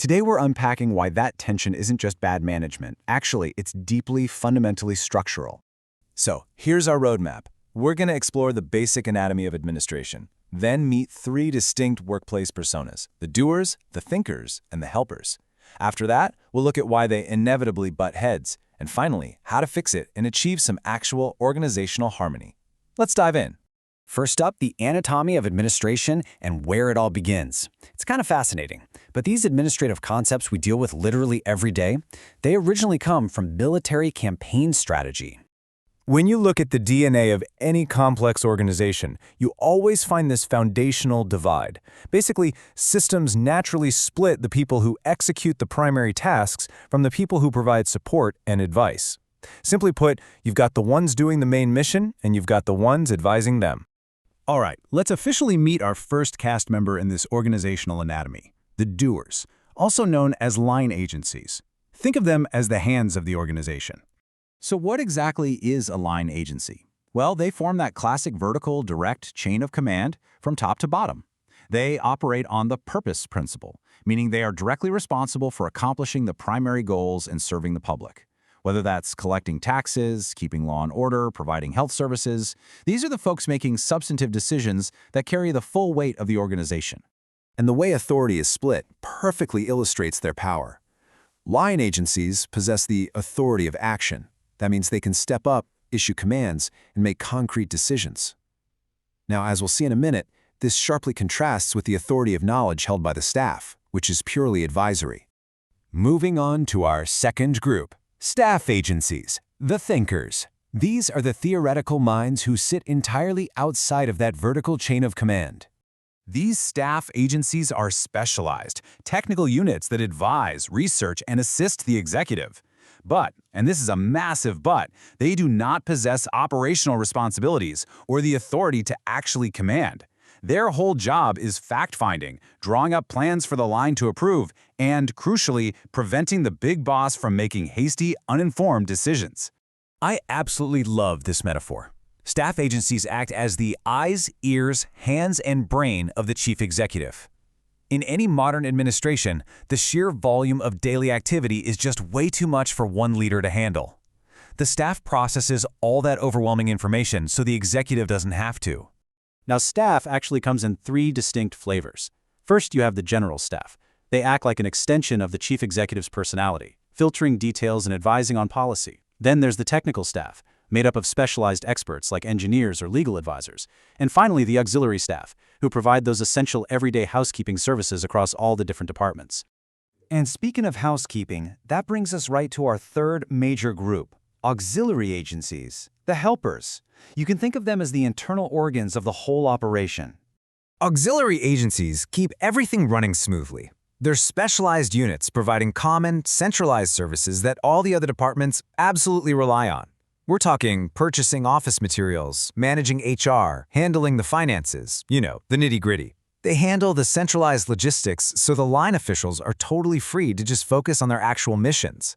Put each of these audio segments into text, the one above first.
Today we're unpacking why that tension isn't just bad management. Actually, it's deeply, fundamentally structural. So, here's our roadmap. We're going to explore the basic anatomy of administration, then meet three distinct workplace personas: the doers, the thinkers, and the helpers. After that, we'll look at why they inevitably butt heads, and finally, how to fix it and achieve some actual organizational harmony. Let's dive in. First up, the anatomy of administration and where it all begins. It's kind of fascinating, but these administrative concepts we deal with literally every day, they originally come from military campaign strategy. When you look at the DNA of any complex organization, you always find this foundational divide. Basically, systems naturally split the people who execute the primary tasks from the people who provide support and advice. Simply put, you've got the ones doing the main mission, and you've got the ones advising them. All right, let's officially meet our first cast member in this organizational anatomy, the doers, also known as line agencies. Think of them as the hands of the organization. So what exactly is a line agency? Well, they form that classic vertical, direct chain of command from top to bottom. They operate on the purpose principle, meaning they are directly responsible for accomplishing the primary goals and serving the public. Whether that's collecting taxes, keeping law and order, providing health services, these are the folks making substantive decisions that carry the full weight of the organization. And the way authority is split perfectly illustrates their power. Line agencies possess the authority of action. That means they can step up, issue commands, and make concrete decisions. Now, as we'll see in a minute, this sharply contrasts with the authority of knowledge held by the staff, which is purely advisory. Moving on to our second group, staff agencies, the thinkers. These are the theoretical minds who sit entirely outside of that vertical chain of command. These staff agencies are specialized, technical units that advise, research, and assist the executive. But, and this is a massive but, they do not possess operational responsibilities or the authority to actually command. Their whole job is fact-finding, drawing up plans for the line to approve, and, crucially, preventing the big boss from making hasty, uninformed decisions. I absolutely love this metaphor. Staff agencies act as the eyes, ears, hands, and brain of the chief executive. In any modern administration, the sheer volume of daily activity is just way too much for one leader to handle. The staff processes all that overwhelming information so the executive doesn't have to. Now, staff actually comes in three distinct flavors. First, you have the general staff. They act like an extension of the chief executive's personality, filtering details and advising on policy. Then there's the technical staff, made up of specialized experts like engineers or legal advisors. And finally, the auxiliary staff, who provide those essential everyday housekeeping services across all the different departments. And speaking of housekeeping, that brings us right to our third major group, auxiliary agencies, the helpers. You can think of them as the internal organs of the whole operation. Auxiliary agencies keep everything running smoothly. They're specialized units providing common, centralized services that all the other departments absolutely rely on. We're talking purchasing office materials, managing HR, handling the finances, the nitty-gritty. They handle the centralized logistics so the line officials are totally free to just focus on their actual missions.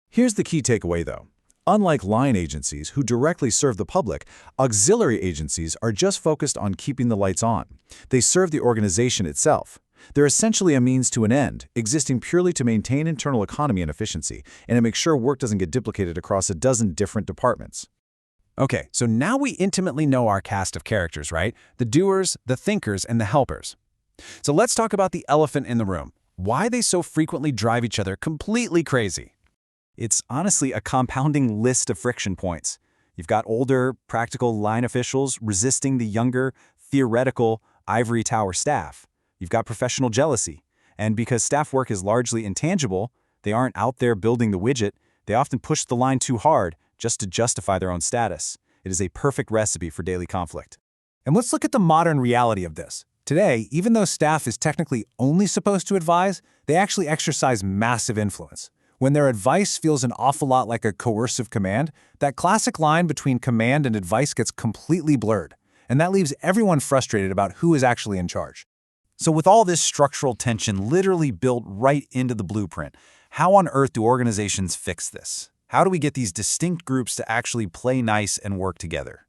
Here's the key takeaway, though. Unlike line agencies who directly serve the public, auxiliary agencies are just focused on keeping the lights on. They serve the organization itself. They're essentially a means to an end, existing purely to maintain internal economy and efficiency, and to make sure work doesn't get duplicated across a dozen different departments. Okay, so now we intimately know our cast of characters, right? The doers, the thinkers, and the helpers. So let's talk about the elephant in the room. Why they so frequently drive each other completely crazy. It's honestly a compounding list of friction points. You've got older, practical line officials resisting the younger, theoretical, ivory tower staff. You've got professional jealousy. And because staff work is largely intangible, they aren't out there building the widget, they often push the line too hard just to justify their own status. It is a perfect recipe for daily conflict. And let's look at the modern reality of this. Today, even though staff is technically only supposed to advise, they actually exercise massive influence. When their advice feels an awful lot like a coercive command, that classic line between command and advice gets completely blurred, and that leaves everyone frustrated about who is actually in charge. So with all this structural tension literally built right into the blueprint, how on earth do organizations fix this? How do we get these distinct groups to actually play nice and work together?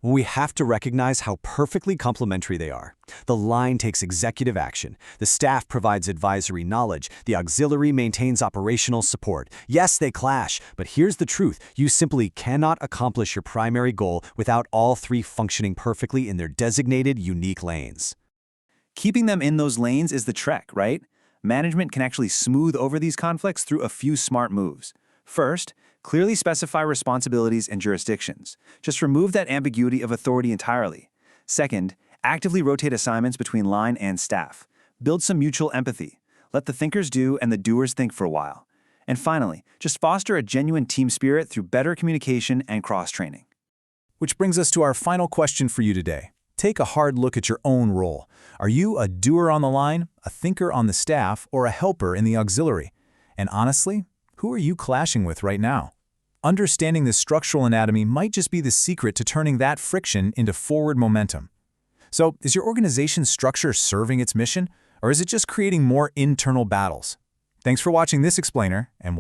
We have to recognize how perfectly complementary they are. The line takes executive action. The staff provides advisory knowledge. The auxiliary maintains operational support. Yes, they clash, but here's the truth. You simply cannot accomplish your primary goal without all three functioning perfectly in their designated, unique lanes. Keeping them in those lanes is the trick, right? Management can actually smooth over these conflicts through a few smart moves. First, clearly specify responsibilities and jurisdictions. Just remove that ambiguity of authority entirely. Second, actively rotate assignments between line and staff. Build some mutual empathy. Let the thinkers do and the doers think for a while. And finally, just foster a genuine team spirit through better communication and cross-training. Which brings us to our final question for you today. Take a hard look at your own role. Are you a doer on the line, a thinker on the staff, or a helper in the auxiliary? And honestly, who are you clashing with right now? Understanding the structural anatomy might just be the secret to turning that friction into forward momentum. So, is your organization's structure serving its mission, or is it just creating more internal battles? Thanks for watching this explainer, and